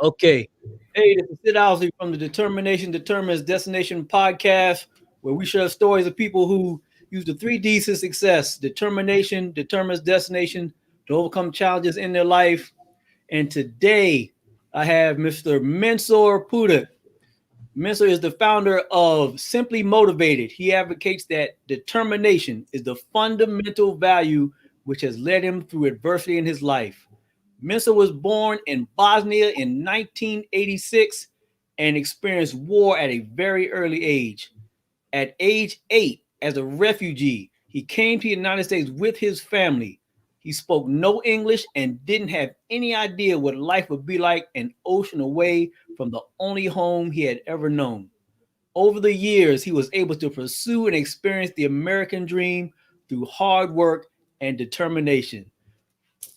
Okay. Hey, this is Sid Owsley from the Determination Determines Destination podcast, where we share stories of people who use the three D's to success: determination, determines destination, to overcome challenges in their life. And today I have Mr. Mensur Pudic. Mensur is the founder of Simply Motivated. He advocates that determination is the fundamental value which has led him through adversity in his life. Mensur was born in Bosnia in 1986 and experienced war at a very early age. At age 8, as a refugee, he came to the United States with his family. He spoke no English and didn't have any idea what life would be like an ocean away from the only home he had ever known. Over the years, he was able to pursue and experience the American dream through hard work and determination.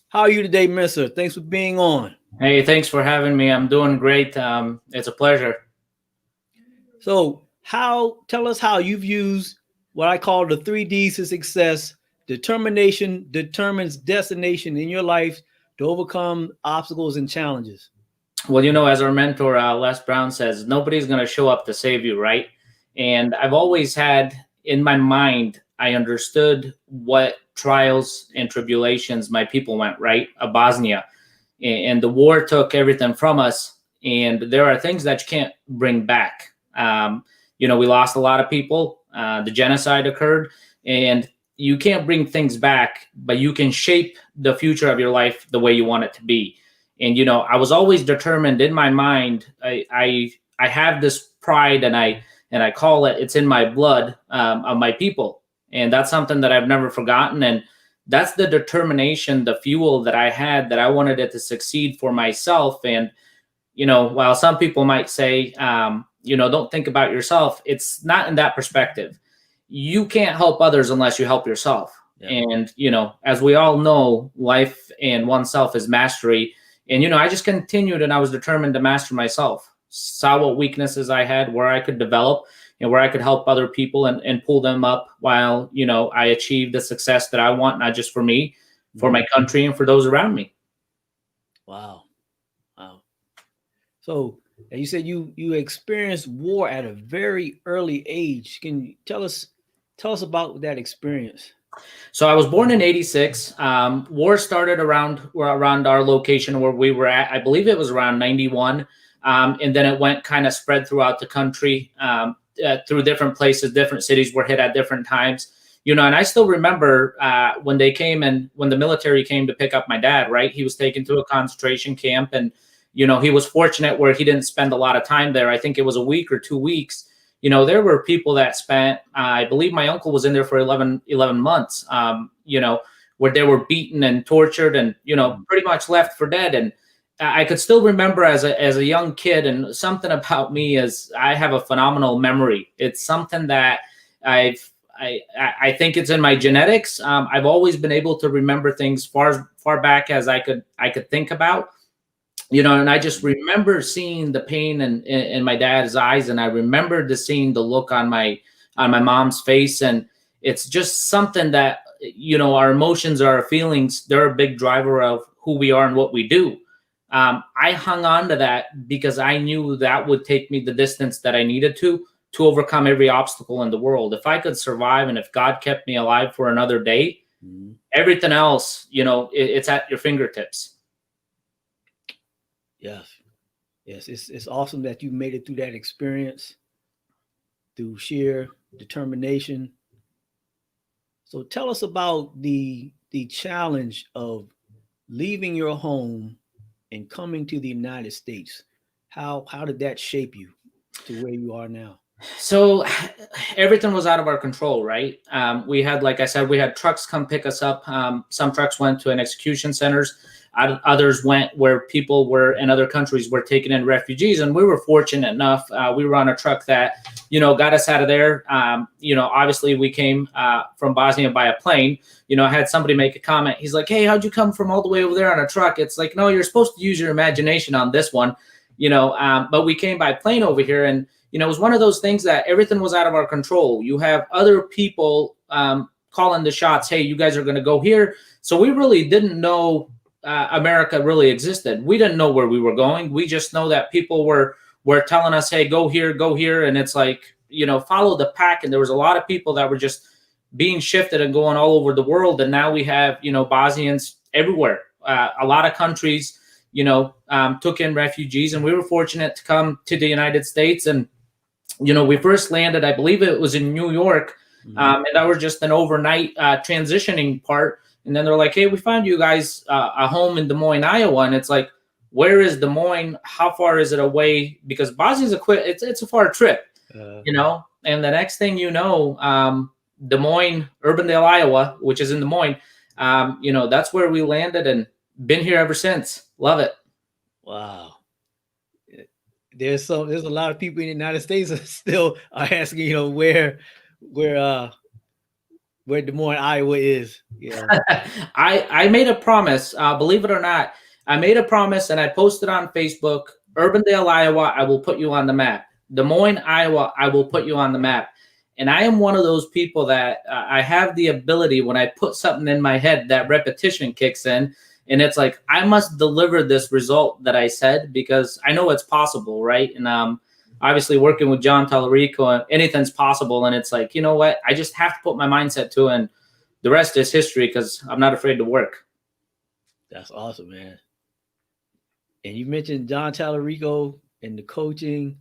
How are you today, Mensur? Thanks for being on. Hey, thanks for having me. I'm doing great. It's a pleasure. So, how tell us how you've used what I call the three D's to success: determination determines destination in your life to overcome obstacles and challenges. Well, as our mentor, Les Brown says, nobody's going to show up to save you, right? And I've always had in my mind, I understood what trials and tribulations my people went, right? Bosnia. And the war took everything from us. And there are things that you can't bring back. We lost a lot of people. The genocide occurred. And you can't bring things back, but you can shape the future of your life the way you want it to be. And I was always determined in my mind. I have this pride, and I call it's in my blood, of my people, and that's something that I've never forgotten. And that's the determination, the fuel that I had, that I wanted it to succeed for myself. And while some people might say, don't think about yourself, it's not in that perspective. You can't help others unless you help yourself. Yeah. And as we all know, life and oneself is mastery. And, I just continued, and I was determined to master myself, saw what weaknesses I had, where I could develop and where I could help other people and pull them up while, I achieved the success that I want, not just for me, for my country, and for those around me. Wow. So you said you experienced war at a very early age. Can you tell us about that experience? So I was born in 86. War started around our location where we were at. I believe it was around 91. And then it went kind of spread throughout the country, through different places. Different cities were hit at different times. And I still remember when they came, and when the military came to pick up my dad, right? He was taken to a concentration camp, and, he was fortunate where he didn't spend a lot of time there. I think it was a week or 2 weeks. There were people that spent, I believe my uncle was in there for 11 months, where they were beaten and tortured and, pretty much left for dead. And I could still remember as a young kid, and something about me is I have a phenomenal memory. It's something that I think it's in my genetics. I've always been able to remember things far back as I could think about. And I just remember seeing the pain in my dad's eyes, and I remember seeing the look on my mom's face. And it's just something that, our emotions, our feelings, they're a big driver of who we are and what we do. I hung on to that because I knew that would take me the distance that I needed to overcome every obstacle in the world. If I could survive, and if God kept me alive for another day, everything else, it's at your fingertips. Yes. It's awesome that you made it through that experience through sheer determination. So tell us about the challenge of leaving your home and coming to the United States. How did that shape you to where you are now? So everything was out of our control, right? We had, like I said, we had trucks come pick us up. Some trucks went to an execution centers. Others went where people were in other countries were taking in refugees. And we were fortunate enough. We were on a truck that, got us out of there. Obviously we came from Bosnia by a plane. I had somebody make a comment. He's like, hey, how'd you come from all the way over there on a truck? It's like, no, you're supposed to use your imagination on this one, but we came by plane over here. And, it was one of those things that everything was out of our control. You have other people calling the shots. Hey, you guys are going to go here. So we really didn't know America really existed. We didn't know where we were going. We just know that people were telling us, hey, go here. And it's like, follow the pack. And there was a lot of people that were just being shifted and going all over the world. And now we have, Bosnians everywhere. A lot of countries, took in refugees, and we were fortunate to come to the United States. And, we first landed, I believe it was in New York. And that was just an overnight transitioning part. And then they're like, hey, we found you guys a home in Des Moines, Iowa. And it's like, where is Des Moines? How far is it away? Because Bosnia's it's a far trip, And the next thing you know, Des Moines, Urbandale, Iowa, which is in Des Moines, that's where we landed and been here ever since. Love it. Wow. There's a lot of people in the United States that still are asking, where Des Moines, Iowa is. I made a promise, believe it or not. I made a promise and I posted on Facebook, Urbandale, Iowa, I will put you on the map. Des Moines, Iowa, I will put you on the map. And I am one of those people that I have the ability, when I put something in my head, that repetition kicks in. And it's like, I must deliver this result that I said, because I know it's possible, right? And obviously working with John Tallarico, anything's possible. And it's like, you know what? I just have to put my mindset to it, and the rest is history, because I'm not afraid to work. That's awesome, man. And you mentioned John Tallarico and the coaching,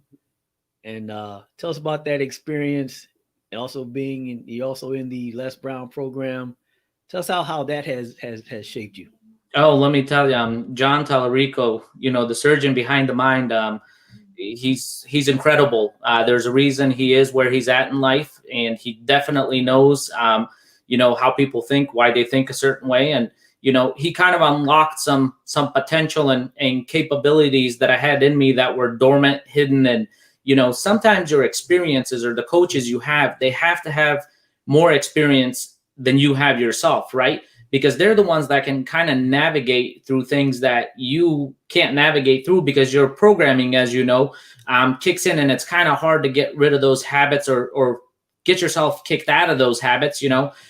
and tell us about that experience, and also you're also in the Les Brown program. Tell us how that has shaped you. Oh, let me tell you, John Tallarico, the surgeon behind the mind, he's incredible. There's a reason he is where he's at in life, and he definitely knows, how people think, why they think a certain way. And, he kind of unlocked some potential and capabilities that I had in me that were dormant, hidden. And, sometimes your experiences or the coaches you have, they have to have more experience than you have yourself, right? Because they're the ones that can kind of navigate through things that you can't navigate through, because your programming, as you know, kicks in, and it's kind of hard to get rid of those habits or get yourself kicked out of those habits,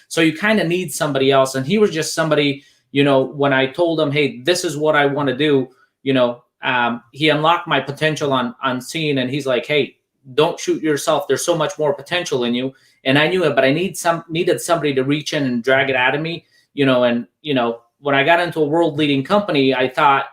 So you kind of need somebody else. And he was just somebody, when I told him, hey, this is what I want to do, he unlocked my potential on scene, and he's like, hey, don't shoot yourself. There's so much more potential in you. And I knew it, but I needed somebody to reach in and drag it out of me. When I got into a world leading company, I thought,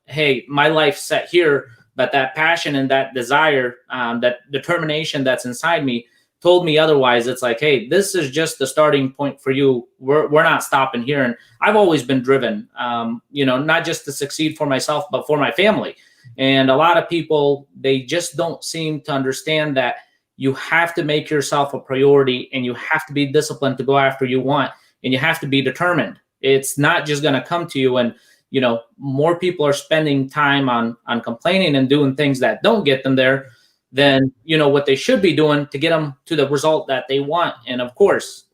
hey, my life's set here, but that passion and that desire, that determination that's inside me told me otherwise. It's like, hey, this is just the starting point for you. We're not stopping here. And I've always been driven, not just to succeed for myself, but for my family. And a lot of people, they just don't seem to understand that you have to make yourself a priority, and you have to be disciplined to go after you want. And you have to be determined. It's not just going to come to you. And, more people are spending time on complaining and doing things that don't get them there than, what they should be doing to get them to the result that they want. And of course,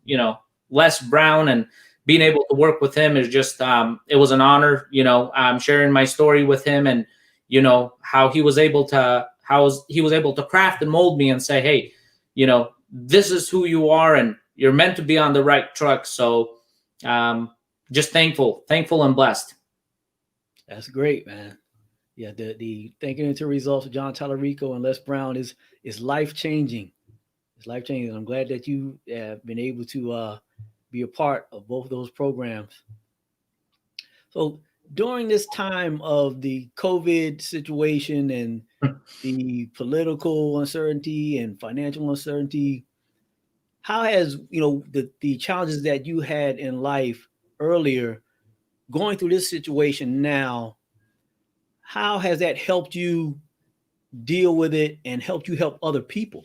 Les Brown, and being able to work with him is just, it was an honor, sharing my story with him, and, how he was able to craft and mold me and say, hey, this is who you are, and you're meant to be on the right truck. So just thankful and blessed. That's great, man. Yeah, the thinking into results of John Tallarico and Les Brown is life-changing. It's life-changing. I'm glad that you have been able to be a part of both of those programs. So during this time of the COVID situation and the political uncertainty and financial uncertainty, how has, the challenges that you had in life earlier, going through this situation now, how has that helped you deal with it and helped you help other people?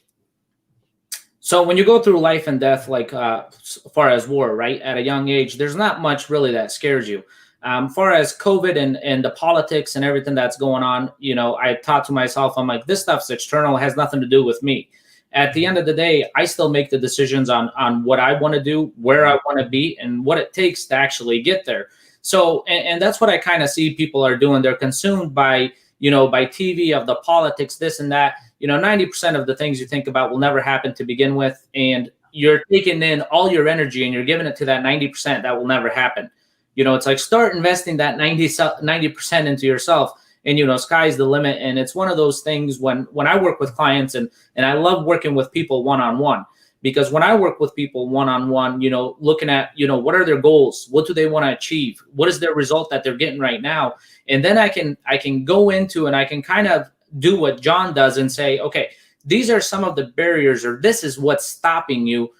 So when you go through life and death, like as far as war, right, at a young age, there's not much really that scares you. Far as COVID and the politics and everything that's going on, I thought to myself, I'm like, this stuff's external, has nothing to do with me. At the end of the day, I still make the decisions on what I want to do, where I want to be, and what it takes to actually get there. So, and that's what I kind of see people are doing. They're consumed by TV, of the politics, this and that. 90% of the things you think about will never happen to begin with. And you're taking in all your energy and you're giving it to that 90% that will never happen. It's like start investing that 90% into yourself, and sky's the limit. And it's one of those things when I work with clients, and I love working with people one-on-one, because when I work with people one-on-one, looking at, what are their goals? What do they want to achieve? What is their result that they're getting right now? And then I can go into, and I can kind of do what John does and say, okay, these are some of the barriers, or this is what's stopping you,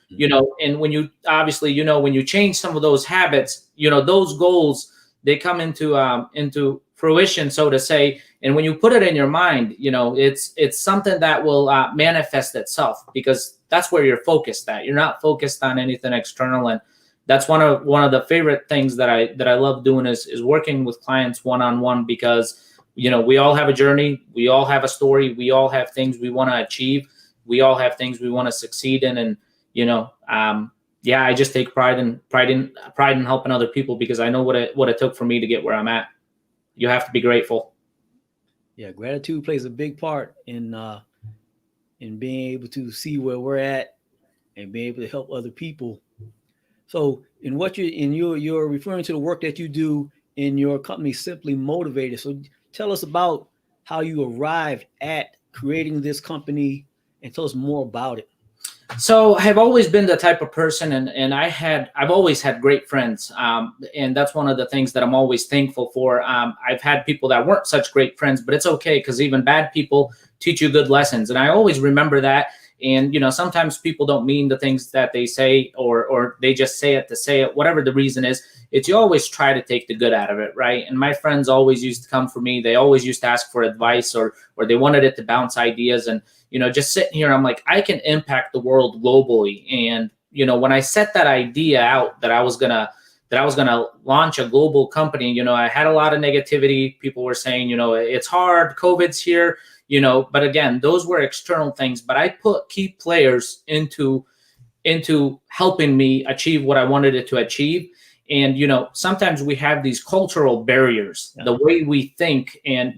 and when you obviously, when you change some of those habits, those goals, they come into fruition, so to say. And when you put it in your mind, it's something that will manifest itself, because that's where you're focused at. You're not focused on anything external. And that's one of the favorite things that I love doing is working with clients one-on-one, because we all have a journey, we all have a story, we all have things we want to achieve, we all have things we want to succeed in. And I just take pride in helping other people, because I know what it took for me to get where I'm at. You have to be grateful. Yeah, gratitude plays a big part in being able to see where we're at and being able to help other people. So you're referring to the work that you do in your company, Simply Motivated. So tell us about how you arrived at creating this company, and tell us more about it. So I've always been the type of person, and I've always had great friends. And that's one of the things that I'm always thankful for. I've had people that weren't such great friends, but it's okay, because even bad people teach you good lessons. And I always remember that. And, sometimes people don't mean the things that they say, or they just say it to say it, whatever the reason is. It's you always try to take the good out of it, right? And my friends always used to come for me. They always used to ask for advice, or they wanted it to bounce ideas. And, just sitting here, I'm like, I can impact the world globally. And, when I set that idea out that I was gonna launch a global company, I had a lot of negativity. People were saying, it's hard, COVID's here. But again, those were external things. But I put key players into helping me achieve what I wanted it to achieve. And, sometimes we have these cultural barriers, the way we think. And,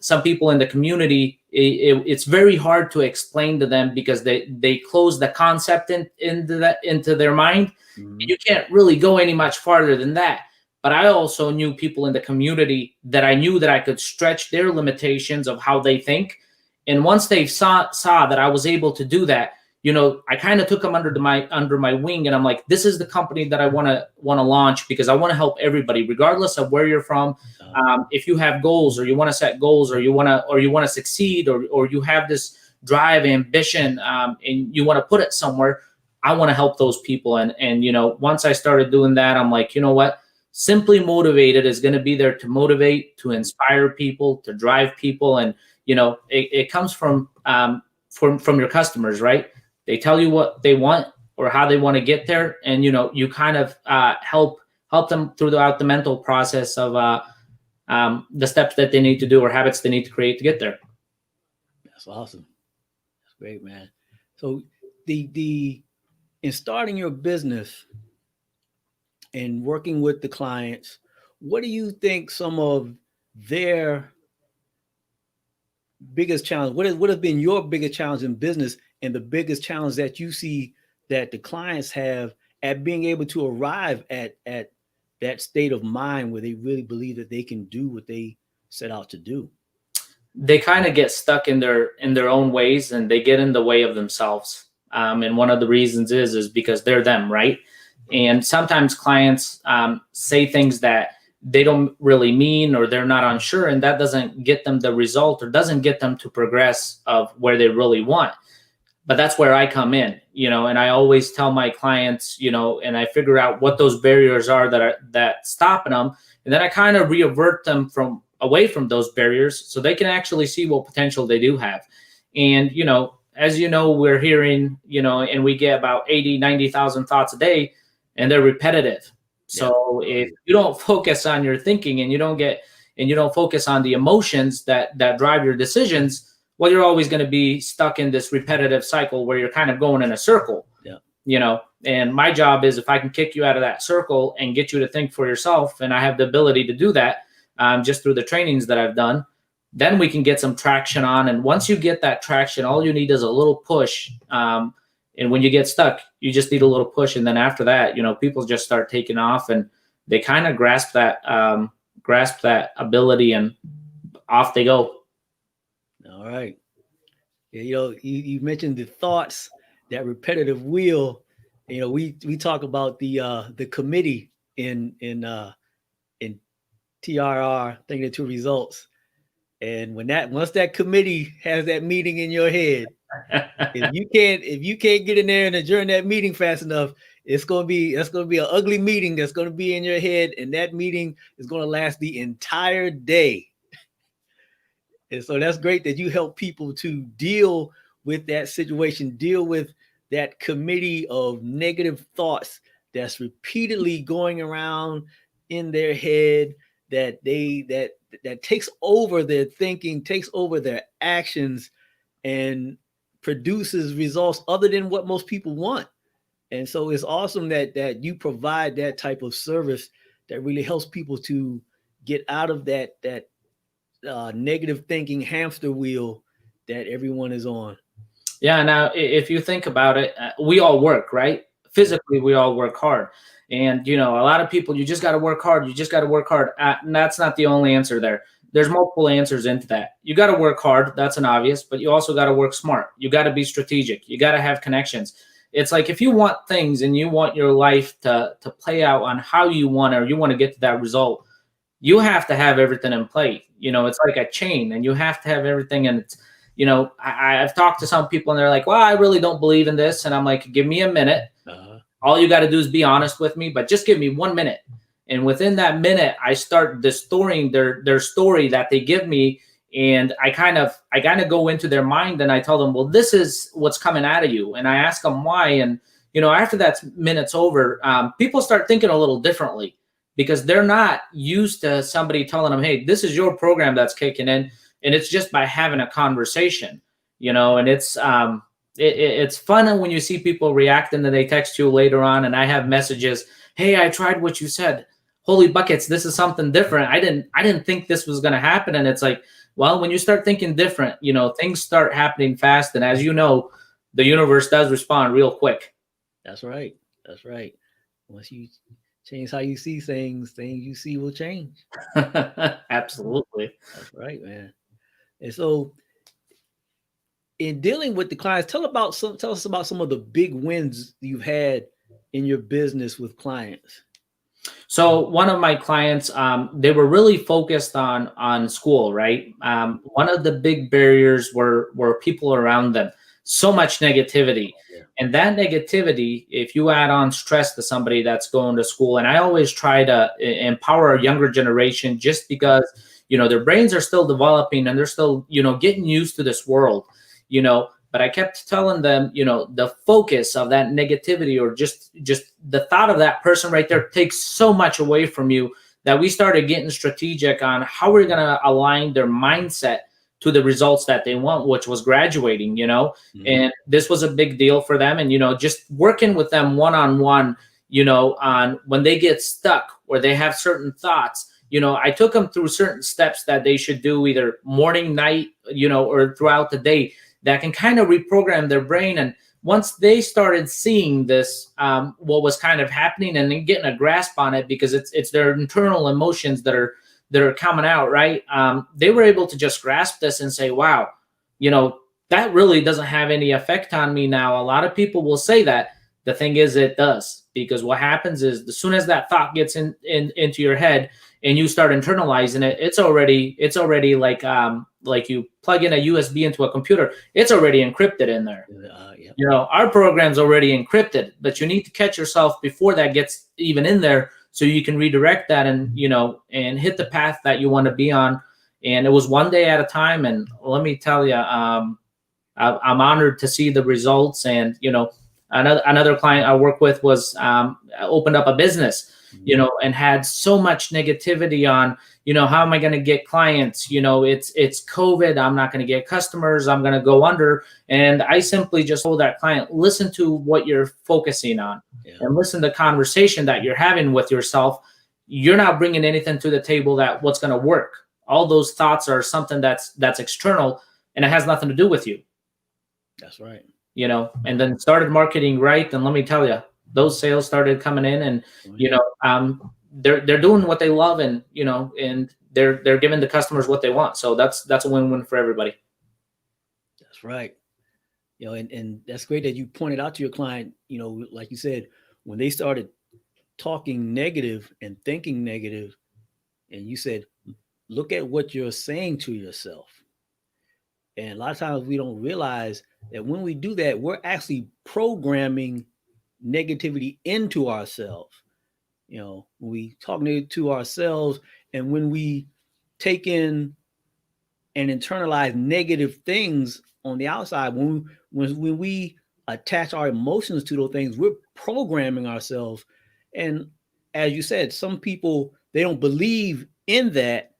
some people in the community, it's very hard to explain to them, because they close the concept into their mind. Mm-hmm. You can't really go any much farther than that. But I also knew people in the community that I knew that I could stretch their limitations of how they think. And once they saw that I was able to do that, I kind of took them under my wing, and I'm like, this is the company that I want to launch, because I want to help everybody, regardless of where you're from. If you have goals, or you want to set goals, or you want to succeed, or you have this drive, ambition, and you want to put it somewhere, I want to help those people. And once I started doing that, I'm like, you know what? Simply Motivated is going to be there to motivate, to inspire people, to drive people. And, it comes from your customers, right? They tell you what they want or how they want to get there. And, you kind of help them throughout the mental process of the steps that they need to do, or habits they need to create to get there. That's awesome. That's great, man. So in starting your business and working with the clients, what do you think some of their biggest challenge? What has been your biggest challenge in business, and the biggest challenge that you see that the clients have at being able to arrive at that state of mind where they really believe that they can do what they set out to do? They kind of get stuck in their own ways, and they get in the way of themselves. And one of the reasons is because they're them, right? And sometimes clients say things that they don't really mean, or they're not unsure, and that doesn't get them the result, or doesn't get them to progress of where they really want. But that's where I come in, and I always tell my clients, and I figure out what those barriers are that stopping them. And then I kind of reavert them away from those barriers, so they can actually see what potential they do have. And, as we're hearing, and we get about 80, 90,000 thoughts a day, and they're repetitive. So if you don't focus on your thinking, and you don't focus on the emotions that drive your decisions, well, you're always going to be stuck in this repetitive cycle where you're kind of going in a circle. And my job is, if I can kick you out of that circle and get you to think for yourself, and I have the ability to do that just through the trainings that I've done, then we can get some traction on. And once you get that traction, all you need is a little push. And when you get stuck, you just need a little push. And then after that, people just start taking off, and they kind of grasp that ability, and off they go. All right. Yeah, you mentioned the thoughts, that repetitive wheel. We talk about the committee in TRR, thinking to results. And once that committee has that meeting in your head, if you can't get in there and adjourn that meeting fast enough, that's gonna be an ugly meeting that's gonna be in your head, and that meeting is gonna last the entire day. And so that's great that you help people to deal with that situation, deal with that committee of negative thoughts that's repeatedly going around in their head, that takes over their thinking, takes over their actions, and produces results other than what most people want. And so it's awesome that you provide that type of service that really helps people to get out of that negative thinking hamster wheel that everyone is on. Yeah. Now, if you think about it, we all work, right? Physically, we all work hard. And, a lot of people, you just got to work hard. You just got to work hard. And that's not the only answer there. There's multiple answers into that. You got to work hard. That's an obvious, but you also got to work smart. You got to be strategic. You got to have connections. It's like, if you want things and you want your life to play out on how you want, or you want to get to that result, you have to have everything in play. It's like a chain, and you have to have everything. And it's, I've talked to some people and they're like, well, I really don't believe in this. And I'm like, give me a minute. All you got to do is be honest with me, but just give me 1 minute. And within that minute, I start distorting their story that they give me. And I kind of go into their mind, and I tell them, well, this is what's coming out of you. And I ask them why. And, after that minute's over, people start thinking a little differently, because they're not used to somebody telling them, hey, this is your program that's kicking in. And it's just by having a conversation, and it's fun when you see people react, and then they text you later on, and I have messages, hey, I tried what you said. Holy buckets, this is something different. I didn't think this was going to happen. And it's like, well, when you start thinking different, things start happening fast. And as you know, the universe does respond real quick. That's right. That's right. Once you change how you see things you see will change. Absolutely. That's right, man. And so, in dealing with the clients, tell us about some of the big wins you've had in your business with clients. So one of my clients, they were really focused on school, right? One of the big barriers were people around them. So much negativity. Yeah. And that negativity, if you add on stress to somebody that's going to school, and I always try to empower a younger generation, just because, their brains are still developing, and they're still, getting used to this world, but I kept telling them, the focus of that negativity, or just the thought of that person right there, takes so much away from you, that we started getting strategic on how we're going to align their mindset to the results that they want, which was graduating, mm-hmm. And this was a big deal for them. And, just working with them one-on-one, on when they get stuck or they have certain thoughts, I took them through certain steps that they should do either morning, night, or throughout the day, that can kind of reprogram their brain. And once they started seeing this, what was kind of happening, and then getting a grasp on it, because it's their internal emotions that are coming out, right? They were able to just grasp this and say, wow, that really doesn't have any effect on me now. A lot of people will say that. The thing is, it does, because what happens is, as soon as that thought gets into your head and you start internalizing it, it's already like you plug in a USB into a computer, it's already encrypted in there. Yeah. Our program's already encrypted, but you need to catch yourself before that gets even in there, so you can redirect that and hit the path that you want to be on. And it was one day at a time. And let me tell you, I'm honored to see the results. And another client I work with was opened up a business, and had so much negativity on, how am I going to get clients? It's COVID. I'm not going to get customers. I'm going to go under. And I simply just told that client, listen to what you're focusing on, and listen to the conversation that you're having with yourself. You're not bringing anything to the table that what's going to work. All those thoughts are something that's external, and it has nothing to do with you. That's right. And then started marketing right. And let me tell you, those sales started coming in, and, they're doing what they love, and and they're giving the customers what they want. So that's a win-win for everybody. That's right. And that's great that you pointed out to your client, like you said, when they started talking negative and thinking negative, and you said, look at what you're saying to yourself. And a lot of times we don't realize that when we do that, we're actually programming negativity into ourselves. When we talk to ourselves, and when we take in and internalize negative things on the outside, when we attach our emotions to those things, we're programming ourselves. And as you said, some people, they don't believe in that,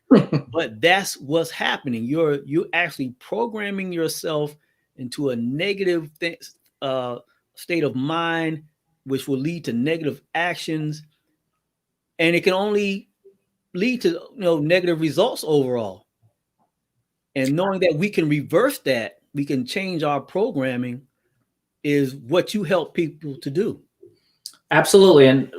but that's what's happening. You're actually programming yourself into a negative state of mind, which will lead to negative actions, and it can only lead to negative results overall. And knowing that we can reverse that, we can change our programming, is what you help people to do. Absolutely. And,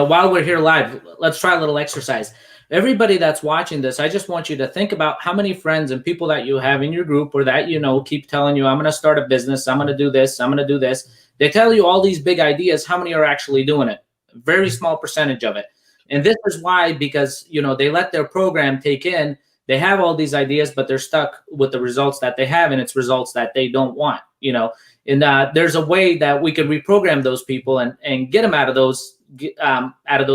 while we're here live, let's try a little exercise. Everybody that's watching this, I just want you to think about how many friends and people that you have in your group, or that, keep telling you, I'm going to start a business, I'm going to do this, I'm going to do this. They tell you all these big ideas. How many are actually doing it? A very small percentage of it. And this is why, because, they let their program take in. They have all these ideas, but they're stuck with the results that they have, and it's results that they don't want, And there's a way that we can reprogram those people and get them out of those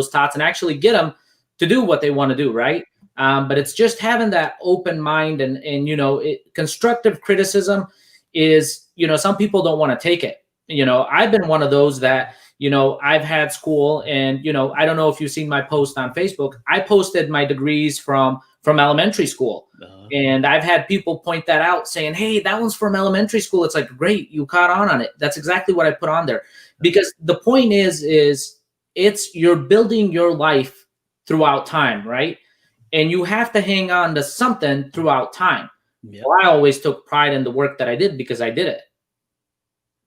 thoughts, and actually get them to do what they want to do, right? But it's just having that open mind, and constructive criticism is, some people don't want to take it. I've been one of those that, I've had school, and, I don't know if you've seen my post on Facebook. I posted my degrees from elementary school. And I've had people point that out, saying, hey, that one's from elementary school. It's like, great, you caught on it. That's exactly what I put on there. Because the point is you're building your life throughout time, right? And you have to hang on to something throughout time. Yep. Well, I always took pride in the work that I did because I did it.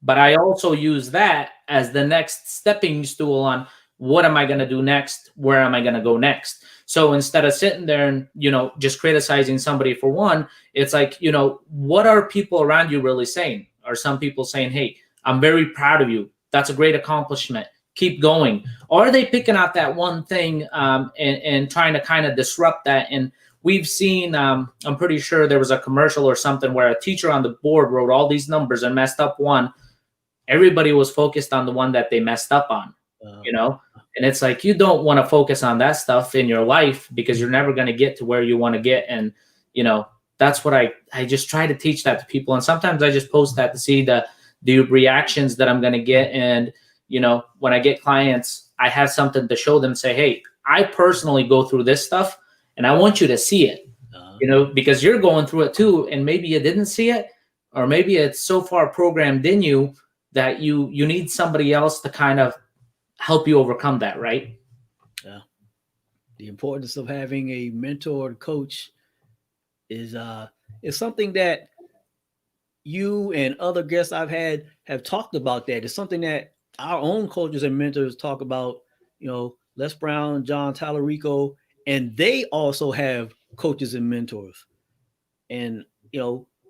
But I also use that as the next stepping stool on what am I going to do next? Where am I going to go next? So instead of sitting there and, just criticizing somebody for one, it's like, what are people around you really saying? Are some people saying, hey, I'm very proud of you. That's a great accomplishment. Keep going. Or are they picking out that one thing and trying to kind of disrupt that? And we've seen, I'm pretty sure there was a commercial or something where a teacher on the board wrote all these numbers and messed up one. Everybody was focused on the one that they messed up on, And it's like, you don't want to focus on that stuff in your life, because you're never going to get to where you want to get. And, that's what I just try to teach that to people. And sometimes I just post that to see the reactions that I'm going to get. And, when I get clients, I have something to show them, say, hey, I personally go through this stuff, and I want you to see it, because you're going through it too. And maybe you didn't see it, or maybe it's so far programmed in you that you need somebody else to kind of help you overcome that, right? Yeah. The importance of having a mentor coach is something that you and other guests I've had have talked about. That it's something that our own coaches and mentors talk about. Les Brown, John Tallarico, and they also have coaches and mentors. And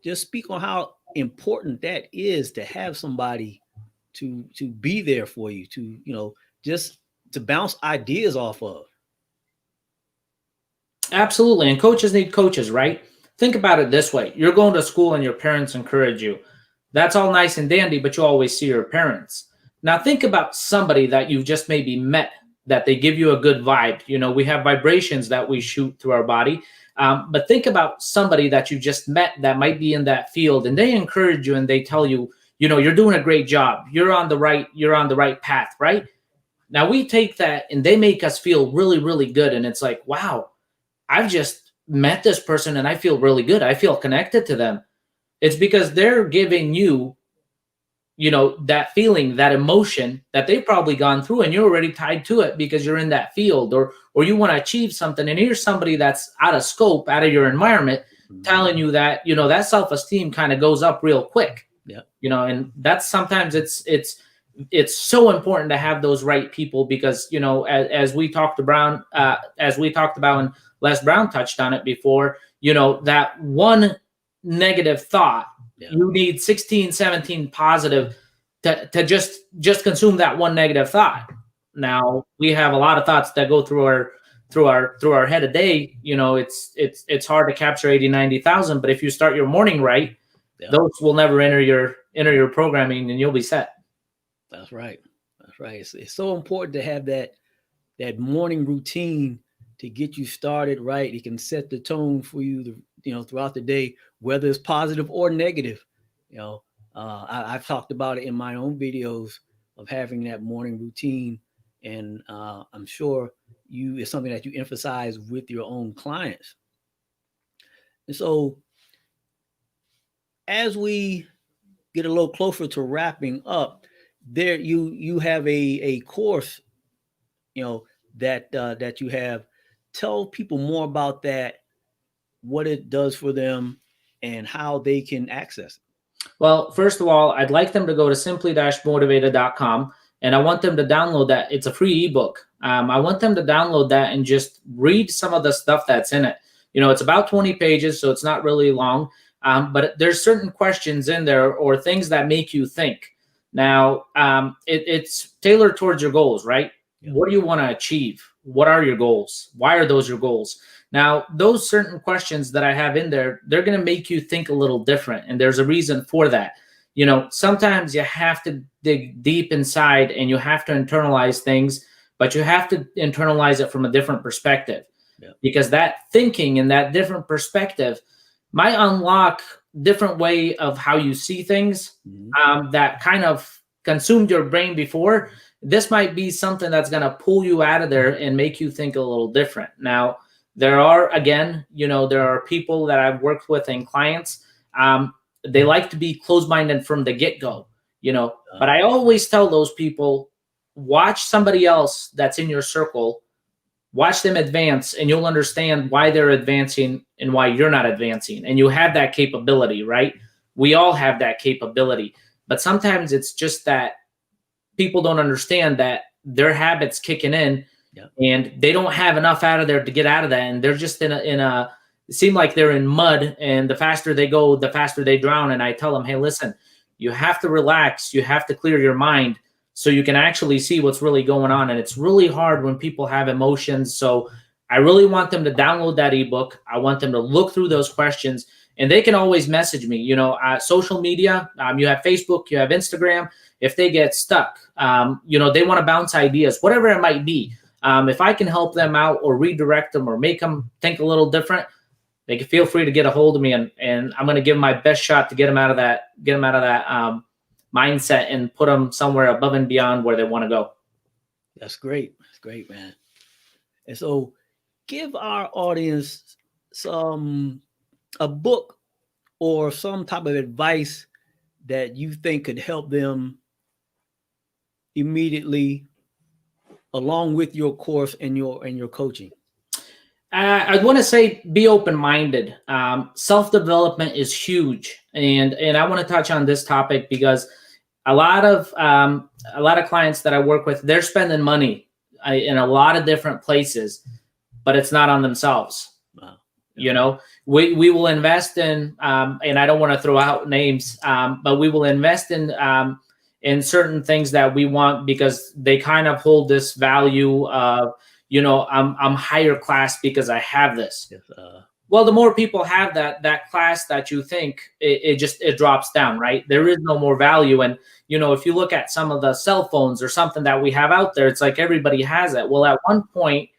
just speak on how important that is, to have somebody to be there for you, to just to bounce ideas off of. Absolutely. And coaches need coaches, right? Think about it this way. You're going to school and your parents encourage you. That's all nice and dandy, but you always see your parents. Now think about somebody that you've just maybe met, that they give you a good vibe. We have vibrations that we shoot through our body. But think about somebody that you just met that might be in that field, and they encourage you and they tell you, you're doing a great job. You're on the right path, right? Now we take that and they make us feel really, really good. And it's like, wow, I've just met this person and I feel really good. I feel connected to them. It's because they're giving you, that feeling, that emotion that they've probably gone through, and you're already tied to it because you're in that field, or you want to achieve something. And here's somebody that's out of scope, out of your environment, telling you that, that self-esteem kind of goes up real quick. Yeah. And that's sometimes it's it's so important to have those right people because, you know, as we talked about, and Les Brown touched on it before, you know, that one negative thought, you need 16, 17 positive to just consume that one negative thought. Now we have a lot of thoughts that go through our head a day. You know, it's hard to capture 80, 90,000, but if you start your morning right, those will never enter your programming and you'll be set. That's right. That's right. It's so important to have that morning routine to get you started right. It can set the tone for you, throughout the day, whether it's positive or negative. I've talked about it in my own videos of having that morning routine, and I'm sure it's something that you emphasize with your own clients. And so, as we get a little closer to wrapping up, there you have a course, that you have. Tell people more about that, what it does for them, and how they can access it. Well, first of all, I'd like them to go to simply-motivated.com, and I want them to download that. It's a free ebook. I want them to download that and just read some of the stuff that's in it. It's about 20 pages, so it's not really long, but there's certain questions in there or things that make you think. Now, it's tailored towards your goals, right? Yeah. What do you want to achieve? What are your goals? Why are those your goals? Now, those certain questions that I have in there, they're going to make you think a little different. And there's a reason for that. Sometimes you have to dig deep inside and you have to internalize things, but you have to internalize it from a different perspective. Yeah. Because that thinking and that different perspective might unlock different way of how you see things, that kind of consumed your brain before. This might be something that's going to pull you out of there and make you think a little different. Now, there are people that I've worked with and clients, they like to be closed-minded from the get-go, but I always tell those people, watch somebody else that's in your circle, watch them advance, and you'll understand why they're advancing and why you're not advancing. And you have that capability, right? We all have that capability, but sometimes it's just that people don't understand that their habits kicking in. Yeah. And they don't have enough out of there to get out of that. And they're just it seem like they're in mud, and the faster they go, the faster they drown. And I tell them, hey, listen, you have to relax. You have to clear your mind so you can actually see what's really going on. And it's really hard when people have emotions. So I really want them to download that ebook. I want them to look through those questions, and they can always message me, social media, you have Facebook, you have Instagram. If they get stuck, they want to bounce ideas, whatever it might be. If I can help them out or redirect them or make them think a little different, they can feel free to get a hold of me, and I'm going to give my best shot to get them out of that mindset and put them somewhere above and beyond where they want to go. That's great. That's great, man. And so give our audience a book or some type of advice that you think could help them immediately, along with your course and your coaching. I want to say be open-minded. Self-development is huge, and I want to touch on this topic because a lot of clients that I work with, they're spending money in a lot of different places, but it's not on themselves. Wow. We will invest in, and I don't want to throw out names, but we will invest in certain things that we want because they kind of hold this value of, I'm higher class because I have this. Yes, well, the more people have that class that you think, it drops down, right? There is no more value. And, if you look at some of the cell phones or something that we have out there, it's like everybody has it. Well, at one point,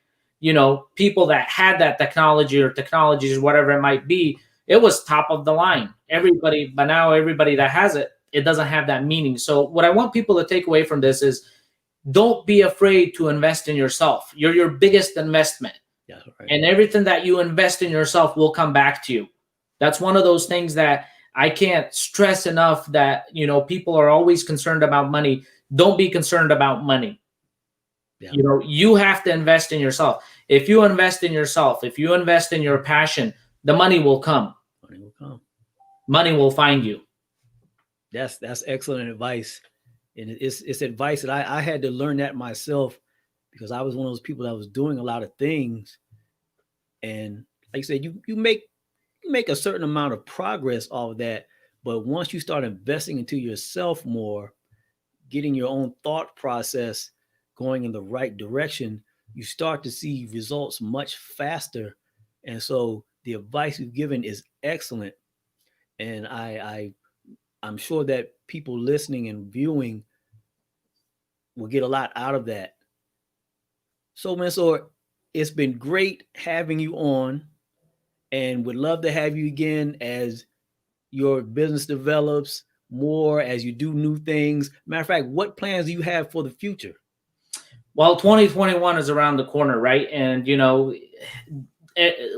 people that had that technology or technologies, whatever it might be, it was top of the line. But now everybody that has it, it doesn't have that meaning. So what I want people to take away from this is don't be afraid to invest in yourself. You're your biggest investment. Yeah, right. And everything that you invest in yourself will come back to you. That's one of those things that I can't stress enough that, people are always concerned about money. Don't be concerned about money. Yeah. You have to invest in yourself. If you invest in yourself, if you invest in your passion, the money will come. Money will come. Money will find you. That's excellent advice. And it's advice that I had to learn that myself, because I was one of those people that was doing a lot of things. And like you said, you make a certain amount of progress off of that. But once you start investing into yourself more, getting your own thought process going in the right direction, you start to see results much faster. And so the advice you've given is excellent. And I'm sure that people listening and viewing will get a lot out of that. So, Mensur, it's been great having you on, and would love to have you again as your business develops more, as you do new things. Matter of fact, what plans do you have for the future? Well, 2021 is around the corner, right? And,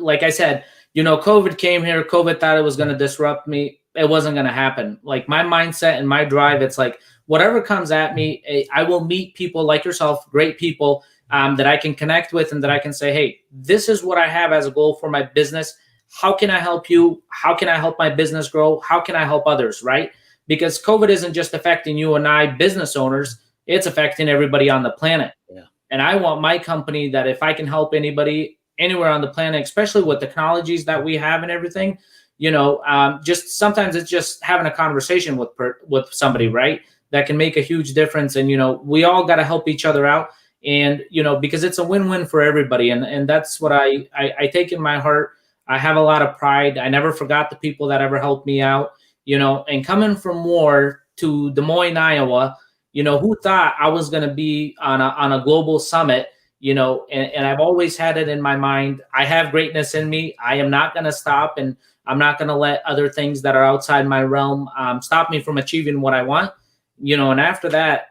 like I said, COVID came here. COVID thought it was going to disrupt me. It wasn't going to happen. Like my mindset and my drive, it's like whatever comes at me, I will meet people like yourself, great people that I can connect with, and that I can say, hey, this is what I have as a goal for my business. How can I help you? How can I help my business grow? How can I help others, right? Because COVID isn't just affecting you and I, business owners. It's affecting everybody on the planet. Yeah. And I want my company that if I can help anybody anywhere on the planet, especially with technologies that we have and everything, just sometimes it's just having a conversation with somebody, right? That can make a huge difference. And, we all got to help each other out. And, because it's a win-win for everybody. And that's what I take in my heart. I have a lot of pride. I never forgot the people that ever helped me out, and coming from war to Des Moines, Iowa, who thought I was going to be on a global summit, and I've always had it in my mind. I have greatness in me. I am not going to stop, and I'm not going to let other things that are outside my realm stop me from achieving what I want, and after that,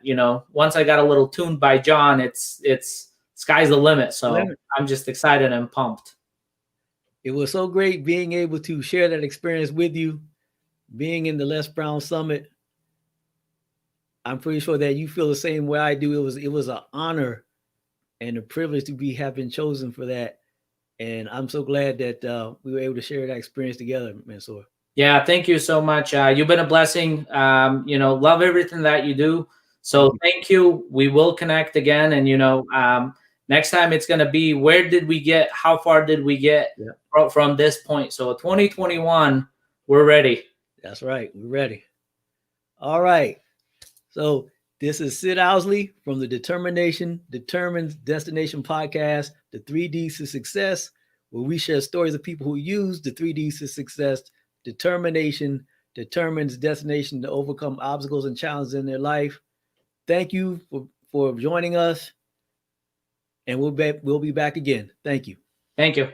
once I got a little tuned by John, it's sky's the limit. So I'm just excited and pumped. It was so great being able to share that experience with you, being in the Les Brown Summit. I'm pretty sure that you feel the same way I do. It was an honor and a privilege to have been chosen for that. And I'm so glad that we were able to share that experience together, Mensur. Yeah, thank you so much. You've been a blessing. Love everything that you do. So thank you. We will connect again. And, next time it's going to be, where did we get, how far did we get from this point? So 2021, we're ready. That's right. We're ready. All right. So this is Sid Owsley from the Determination Determines Destination podcast, the 3Ds to Success, where we share stories of people who use the 3Ds to success. Determination determines destination to overcome obstacles and challenges in their life. Thank you for joining us, and we'll be back again. Thank you. Thank you.